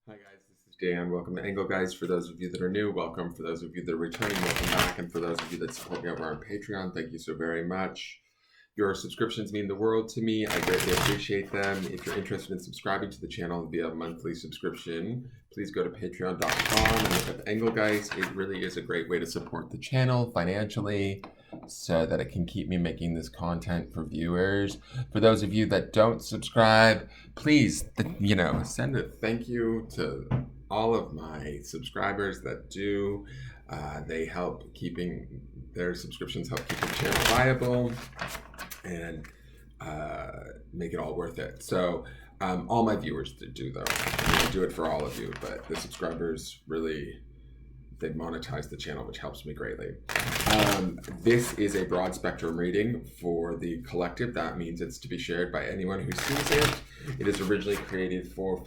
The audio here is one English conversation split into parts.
Hi guys, this is Dan. Welcome to Engelgeist. For those of you that are new, welcome. For those of you that are returning, welcome back. And for those of you that support me over on Patreon, thank you so very much. Your subscriptions mean the world to me. I greatly appreciate them. If you're interested in subscribing to the channel via monthly subscription, please go to patreon.com and look up Engelgeist. It really is a great way to support the channel financially so that it can keep me making this content for viewers. For those of you that don't subscribe, please, send a thank you to all of my subscribers that do. They help keeping their subscriptions, help keep the channel viable and make it all worth it. So all my viewers do though. I do it for all of you, but the subscribers really, they monetize the channel, which helps me greatly. This is a broad spectrum reading for the collective. That means it's to be shared by anyone who sees it. It is originally created for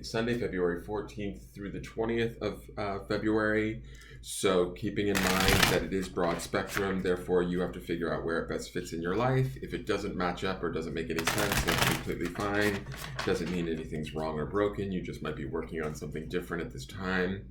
Sunday, February 14th through the 20th of February. So keeping in mind that it is broad spectrum, therefore you have to figure out where it best fits in your life. If it doesn't match up or doesn't make any sense, that's completely fine. Doesn't mean anything's wrong or broken. You just might be working on something different at this time.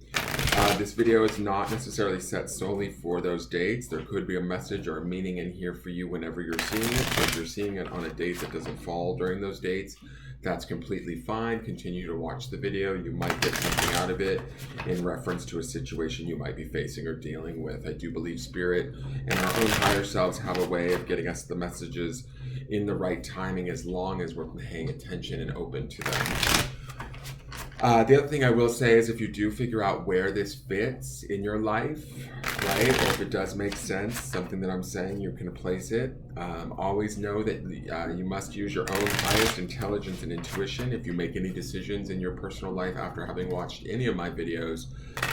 This video is not necessarily set solely for those dates. There could be a message or a meaning in here for you whenever you're seeing it. So if you're seeing it on a date that doesn't fall during those dates, that's completely fine. Continue to watch the video. You might get something out of it in reference to a situation you might be facing or dealing with. I do believe Spirit and our own higher selves have a way of getting us the messages in the right timing as long as we're paying attention and open to them. The other thing I will say is if you do figure out where this fits in your life, right, or if it does make sense, something that I'm saying, you can place it. Always know that you must use your own highest intelligence and intuition. If you make any decisions in your personal life after having watched any of my videos,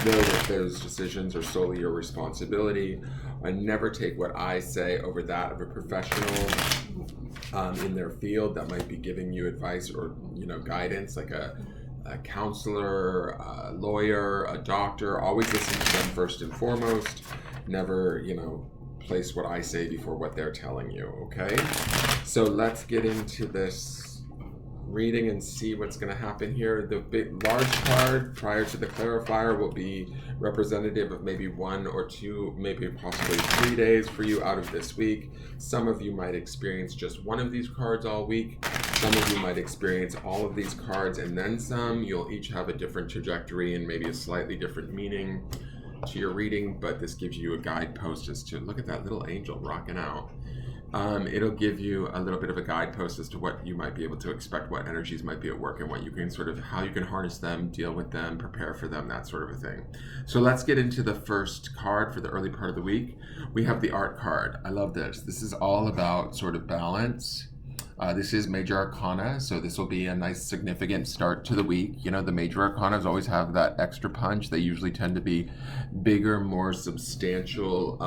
know that those decisions are solely your responsibility. And never take what I say over that of a professional in their field that might be giving you advice or guidance, like a counselor, a lawyer, a doctor. Always listen to them first and foremost. Never, place what I say before what they're telling you, okay? So let's get into this reading and see what's going to happen here. The big large card prior to the clarifier will be representative of maybe 1 or 2, maybe possibly 3 days for you out of this week. Some of you might experience just one of these cards all week. Some of you might experience all of these cards and then some. You'll each have a different trajectory and maybe a slightly different meaning to your reading, but this gives you a guidepost as to, look at that little angel rocking out. It'll give you a little bit of a guidepost as to what you might be able to expect, what energies might be at work, and what you can how you can harness them, deal with them, prepare for them, that sort of a thing. So let's get into the first card for the early part of the week. We have the Art card. I love this. This is all about sort of balance. This is Major Arcana, so this will be a nice significant start to the week. The Major Arcanas always have that extra punch. They usually tend to be bigger, more substantial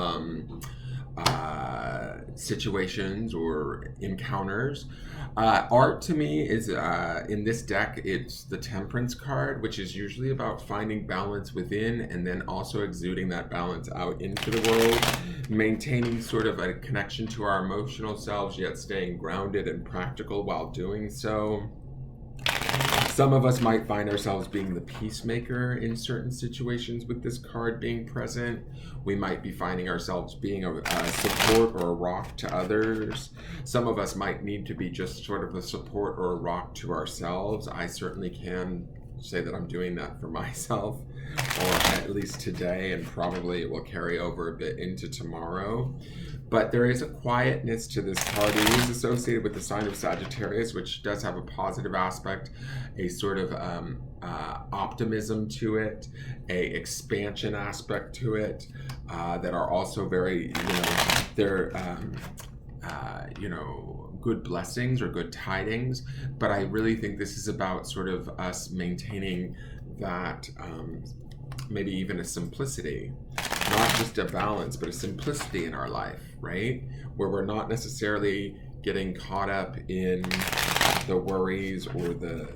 situations or encounters. Art to me is, in this deck, it's the Temperance card, which is usually about finding balance within and then also exuding that balance out into the world, maintaining sort of a connection to our emotional selves, yet staying grounded and practical while doing so. Some of us might find ourselves being the peacemaker in certain situations with this card being present. We might be finding ourselves being a support or a rock to others. Some of us might need to be just sort of a support or a rock to ourselves. I certainly can say that I'm doing that for myself, or at least today, and probably it will carry over a bit into tomorrow. But there is a quietness to this card. It is associated with the sign of Sagittarius, which does have a positive aspect, a sort of optimism to it, a expansion aspect to it, that are also very, they're, good blessings or good tidings. But I really think this is about sort of us maintaining that, maybe even a simplicity, not just a balance, but a simplicity in our life, right? Where we're not necessarily getting caught up in the worries or the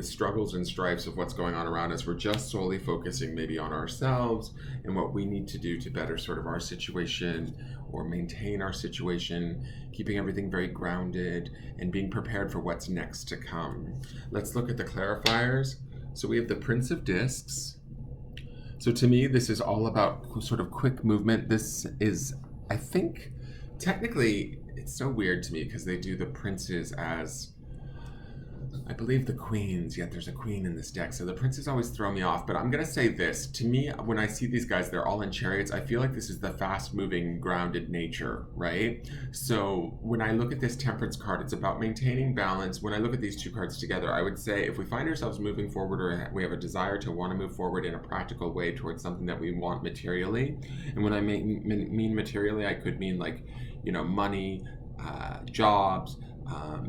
struggles and strifes of what's going on around us. We're just solely focusing maybe on ourselves and what we need to do to better sort of our situation or maintain our situation, keeping everything very grounded and being prepared for what's next to come. Let's look at the clarifiers. So we have the Prince of Discs. So to me, this is all about sort of quick movement. This is, I think, technically, it's so weird to me because they do the princes as, I believe, the queens, yet there's a queen in this deck. So the princes always throw me off, but I'm going to say this. To me, when I see these guys, they're all in chariots. I feel like this is the fast-moving, grounded nature, right? So when I look at this Temperance card, it's about maintaining balance. When I look at these two cards together, I would say if we find ourselves moving forward or we have a desire to want to move forward in a practical way towards something that we want materially, and when I mean materially, I could mean like, money, jobs,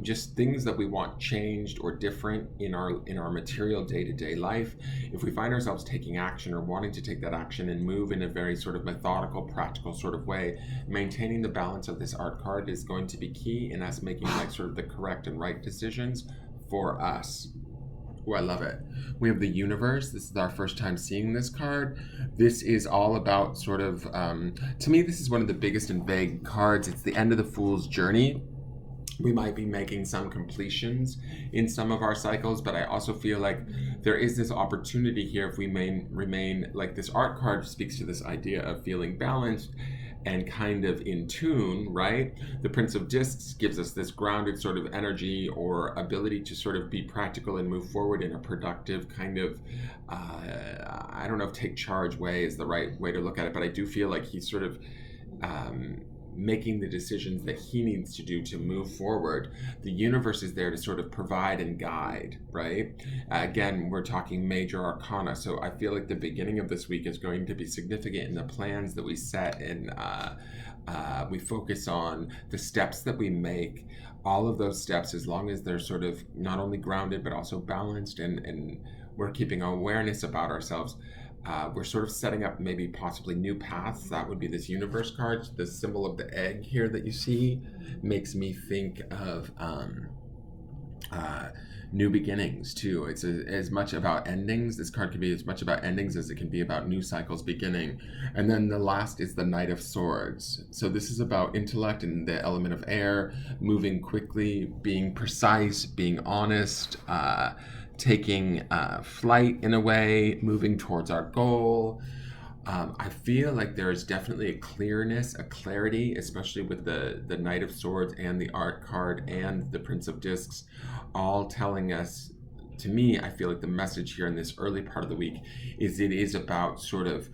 just things that we want changed or different in our material day-to-day life. If we find ourselves taking action or wanting to take that action and move in a very sort of methodical, practical sort of way, maintaining the balance of this art card is going to be key in us making like sort of the correct and right decisions for us. Oh, I love it. We have the Universe. This is our first time seeing this card. This is all about sort of, to me, this is one of the biggest and vague cards. It's the end of the Fool's journey. We might be making some completions in some of our cycles, but I also feel like there is this opportunity here if we remain, like this art card speaks to this idea of feeling balanced and kind of in tune, right? The Prince of Discs gives us this grounded sort of energy or ability to sort of be practical and move forward in a productive kind of, I don't know if take charge way is the right way to look at it, but I do feel like he's sort of, making the decisions that he needs to do to move forward. The Universe is there to sort of provide and guide, right? Again, we're talking major arcana, so I feel like the beginning of this week is going to be significant in the plans that we set and we focus on the steps that we make. All of those steps, as long as they're sort of not only grounded but also balanced and we're keeping awareness about ourselves, we're sort of setting up maybe possibly new paths. That would be this Universe card. The symbol of the egg here that you see makes me think of new beginnings too. It's as much about endings. This card can be as much about endings as it can be about new cycles beginning. And then the last is the Knight of Swords. So this is about intellect and the element of air, moving quickly, being precise, being honest, taking flight in a way, moving towards our goal. I feel like there's definitely a clearness, a clarity, especially with the Knight of Swords and the art card and the Prince of Discs, all telling us, to me, I feel like the message here in this early part of the week is it is about sort of,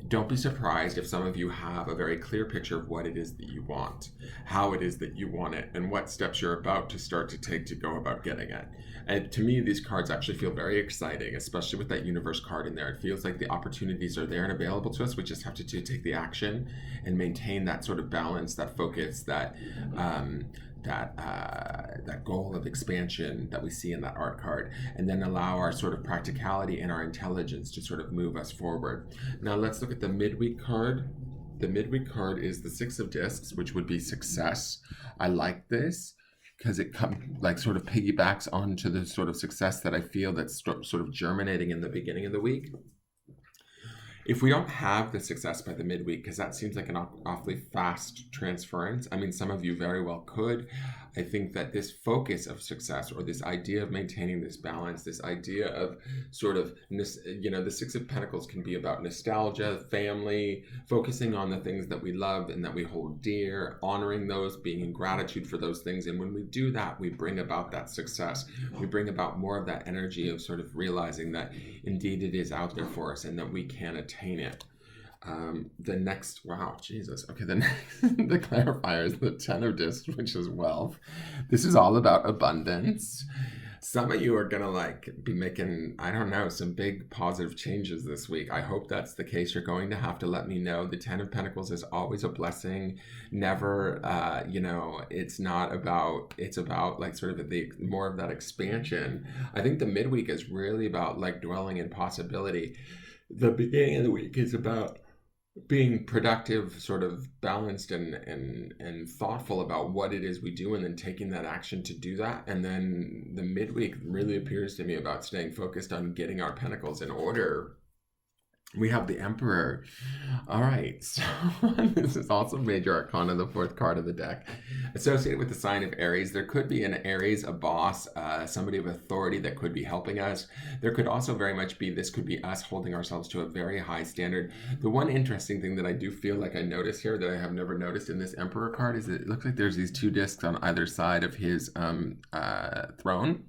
don't be surprised if some of you have a very clear picture of what it is that you want, how it is that you want it, and what steps you're about to start to take to go about getting it. And to me, these cards actually feel very exciting, especially with that Universe card in there. It feels like the opportunities are there and available to us. We just have to take the action and maintain that sort of balance, that focus, that goal of expansion that we see in that art card, and then allow our sort of practicality and our intelligence to sort of move us forward. Now let's look at the Midweek card. The Midweek card is the Six of Discs, which would be success. I like this because it sort of piggybacks onto the sort of success that I feel that's sort of germinating in the beginning of the week. If we don't have the success by the midweek, because that seems like an awfully fast transference, I mean, some of you very well could. I think that this focus of success, or this idea of maintaining this balance, this idea of sort of, the Six of Pentacles can be about nostalgia, family, focusing on the things that we love and that we hold dear, honoring those, being in gratitude for those things. And when we do that, we bring about that success. We bring about more of that energy of sort of realizing that indeed it is out there for us and that we can attain it. The next, wow, Jesus. Okay, the next, the clarifier is the Ten of Discs, which is wealth. This is all about abundance. Some of you are going to be making, I don't know, some big positive changes this week. I hope that's the case. You're going to have to let me know. The Ten of Pentacles is always a blessing. Never, it's about like sort of the more of that expansion. I think the midweek is really about like dwelling in possibility. The beginning of the week is about being productive, sort of balanced and thoughtful about what it is we do, and then taking that action to do that. And then the midweek really appears to me about staying focused on getting our pentacles in order We have the Emperor. All right, so this is also Major Arcana, the fourth card of the deck. Associated with the sign of Aries, there could be an Aries, a boss, somebody of authority that could be helping us. There could also very much be, this could be us holding ourselves to a very high standard. The one interesting thing that I do feel like I notice here that I have never noticed in this Emperor card is that it looks like there's these two discs on either side of his throne.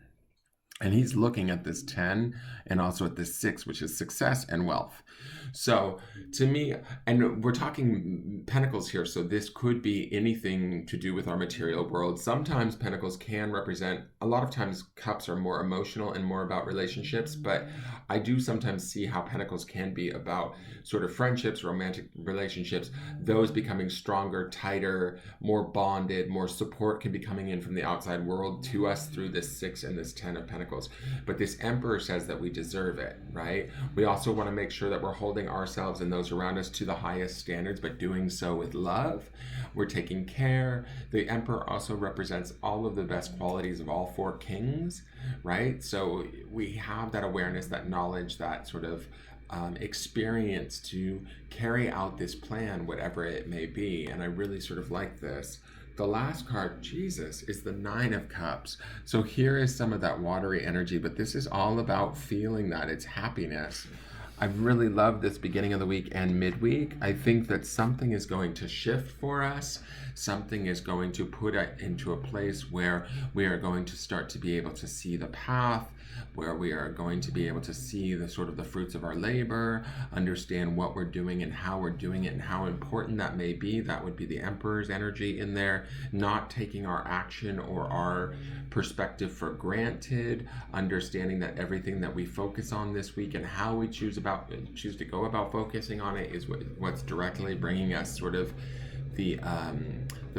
And he's looking at this 10 and also at this 6, which is success and wealth. So to me, and we're talking pentacles here, so this could be anything to do with our material world. Sometimes pentacles can represent, a lot of times cups are more emotional and more about relationships, but I do sometimes see how pentacles can be about sort of friendships, romantic relationships, those becoming stronger, tighter, more bonded, more support can be coming in from the outside world to us through this 6 and this 10 of pentacles. But this Emperor says that we deserve it, right? We also want to make sure that we're holding ourselves and those around us to the highest standards, but doing so with love. We're taking care. The Emperor also represents all of the best qualities of all 4 kings, right? So we have that awareness, that knowledge, that sort of experience to carry out this plan, whatever it may be. And I really sort of like this. The last card, Jesus, is the 9 of Cups. So here is some of that watery energy, but this is all about feeling that. It's happiness. I really love this beginning of the week and midweek. I think that something is going to shift for us. Something is going to put it into a place where we are going to start to be able to see the path, where we are going to be able to see the sort of the fruits of our labor, understand what we're doing and how we're doing it and how important that may be. That would be the Emperor's energy in there, not taking our action or our perspective for granted, understanding that everything that we focus on this week and how we choose to go about focusing on it is what's directly bringing us sort of the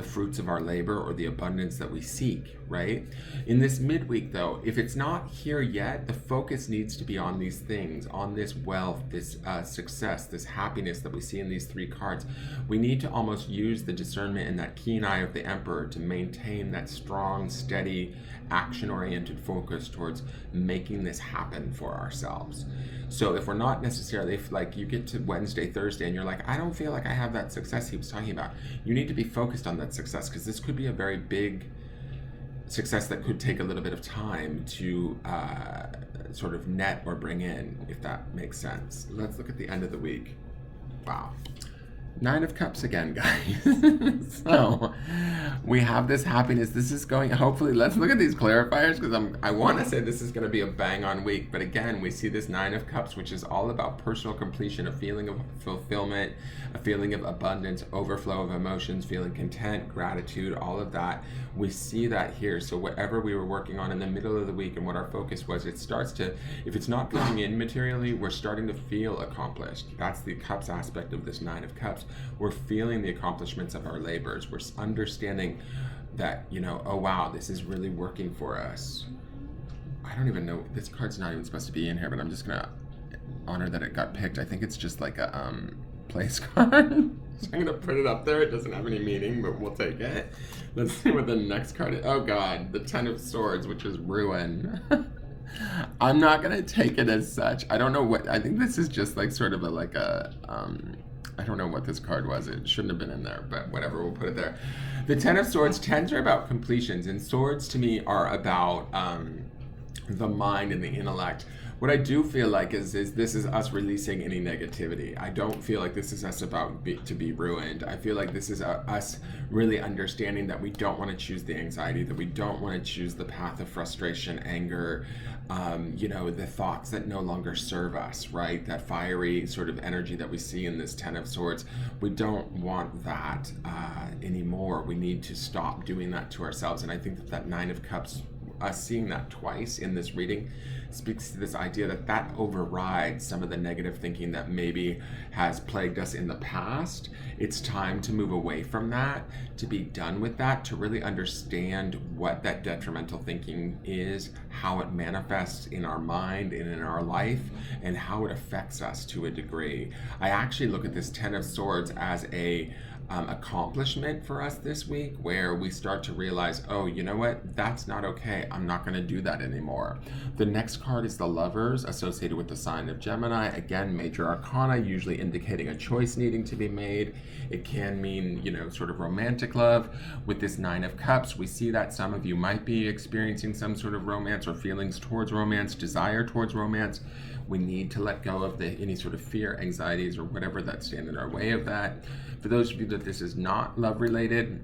fruits of our labor or the abundance that we seek, right? In this midweek, though, if it's not here yet, the focus needs to be on these things, on this wealth, this success, this happiness that we see in these 3 cards. We need to almost use the discernment and that keen eye of the Emperor to maintain that strong, steady, action-oriented focus towards making this happen for ourselves. So if we're not necessarily, if like you get to Wednesday, Thursday, and you're like, I don't feel like I have that success he was talking about, you need to be focused on that success, because this could be a very big success that could take a little bit of time to sort of net or bring in, if that makes sense. Let's look at the end of the week. Wow. 9 of Cups again, guys. So we have this happiness. This is going, hopefully, let's look at these clarifiers, because I want to say this is going to be a bang on week. But again, we see this 9 of Cups, which is all about personal completion, a feeling of fulfillment, a feeling of abundance, overflow of emotions, feeling content, gratitude, all of that. We see that here. So whatever we were working on in the middle of the week and what our focus was, it starts to, if it's not coming in materially, we're starting to feel accomplished. That's the Cups aspect of this 9 of Cups. We're feeling the accomplishments of our labors. We're understanding that, you know, oh wow, this is really working for us. I don't even know, this card's not even supposed to be in here, but I'm just gonna honor that it got picked. I think it's just like a place card. So I'm gonna put it up there. It doesn't have any meaning, but we'll take it. Let's see what the next card is. Oh God, the 10 of Swords, which is ruin. I'm not gonna take it as such. I don't know what, I think this is just like sort of I don't know what this card was. It shouldn't have been in there, but whatever, we'll put it there. The 10 of Swords, 10s are about completions, and swords to me are about the mind and the intellect. What I do feel like is this is us releasing any negativity. I don't feel like this is us about to be ruined. I feel like this is us really understanding that we don't want to choose the anxiety, that we don't want to choose the path of frustration, anger, the thoughts that no longer serve us, right? That fiery sort of energy that we see in this 10 of Swords. We don't want that anymore. We need to stop doing that to ourselves. And I think that 9 of Cups, us seeing that twice in this reading, speaks to this idea that overrides some of the negative thinking that maybe has plagued us in the past. It's time to move away from that, to be done with that, to really understand what that detrimental thinking is, how it manifests in our mind and in our life, and how it affects us to a degree. I actually look at this 10 of Swords as a accomplishment for us this week, where we start to realize, oh, you know what, that's not okay. I'm not going to do that anymore. The next card is the Lovers, associated with the sign of Gemini. Again, major arcana, usually indicating a choice needing to be made. It can mean, sort of romantic love. With this Nine of Cups, we see that some of you might be experiencing some sort of romance or feelings towards romance, desire towards romance. We need to let go of any sort of fear, anxieties, or whatever that stand in our way of that. For those of you that this is not love related,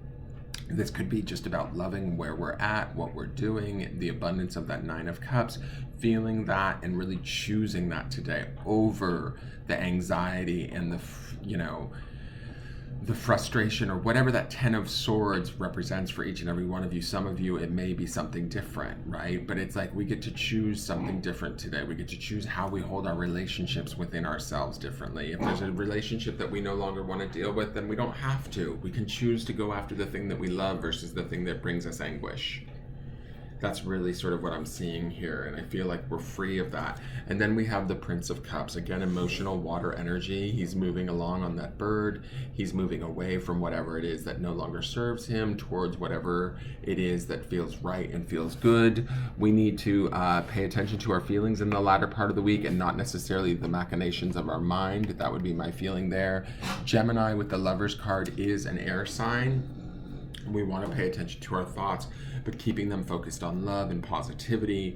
this could be just about loving where we're at, what we're doing, the abundance of that Nine of Cups, feeling that and really choosing that today over the anxiety and the frustration or whatever that Ten of Swords represents for each and every one of you. Some of you, it may be something different, right? But it's like we get to choose something different today. We get to choose how we hold our relationships within ourselves differently. If there's a relationship that we no longer want to deal with, then we don't have to. We can choose to go after the thing that we love versus the thing that brings us anguish. That's really sort of what I'm seeing here, and I feel like we're free of that. And then we have the Prince of Cups. Again, emotional water energy. He's moving along on that bird. He's moving away from whatever it is that no longer serves him towards whatever it is that feels right and feels good. We need to pay attention to our feelings in the latter part of the week and not necessarily the machinations of our mind. That would be my feeling there. Gemini with the Lovers card is an air sign. We want to pay attention to our thoughts, but keeping them focused on love and positivity,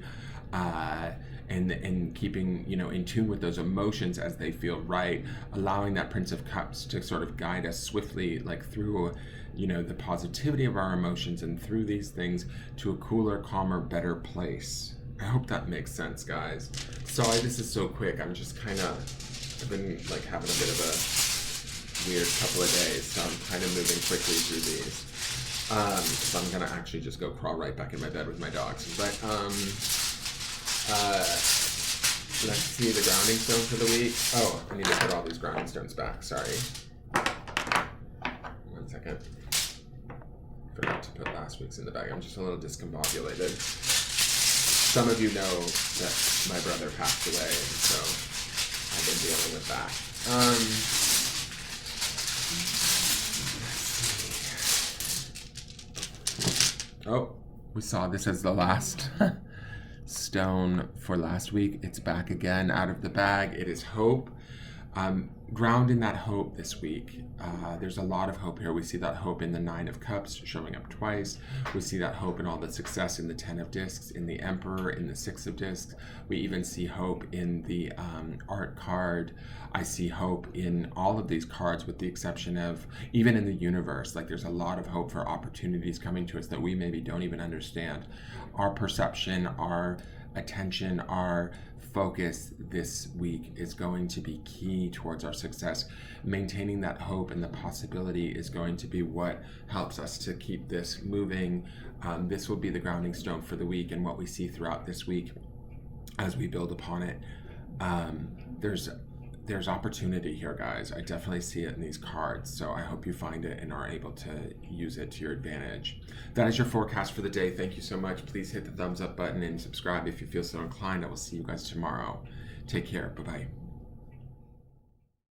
and keeping in tune with those emotions as they feel right, allowing that Prince of Cups to sort of guide us swiftly, like through the positivity of our emotions and through these things to a cooler, calmer, better place. I hope that makes sense, guys. Sorry this is so quick. I've been like having a bit of a weird couple of days, so I'm kind of moving quickly through these. So I'm gonna actually just go crawl right back in my bed with my dogs. But let's see the grounding stone for the week. Oh, I need to put all these grounding stones back. Sorry. 1 second. Forgot to put last week's in the bag. I'm just a little discombobulated. Some of you know that my brother passed away, and so I've been dealing with that. Oh, we saw this as the last stone for last week. It's back again out of the bag. It is hope. Ground in that hope this week. There's a lot of hope here. We see that hope in the Nine of Cups showing up twice. We see that hope in all the success in the Ten of Discs, in the Emperor, in the Six of Discs. We even see hope in the art card. I see hope in all of these cards with the exception of even in the universe. Like there's a lot of hope for opportunities coming to us that we maybe don't even understand. Our perception, our attention, our focus this week is going to be key towards our success. Maintaining that hope and the possibility is going to be what helps us to keep this moving. This will be the grounding stone for the week, and what we see throughout this week as we build upon it. There's opportunity here, guys. I definitely see it in these cards, so I hope you find it and are able to use it to your advantage. That is your forecast for the day. Thank you so much. Please hit the thumbs up button and subscribe if you feel so inclined. I will see you guys tomorrow. Take care. Bye-bye.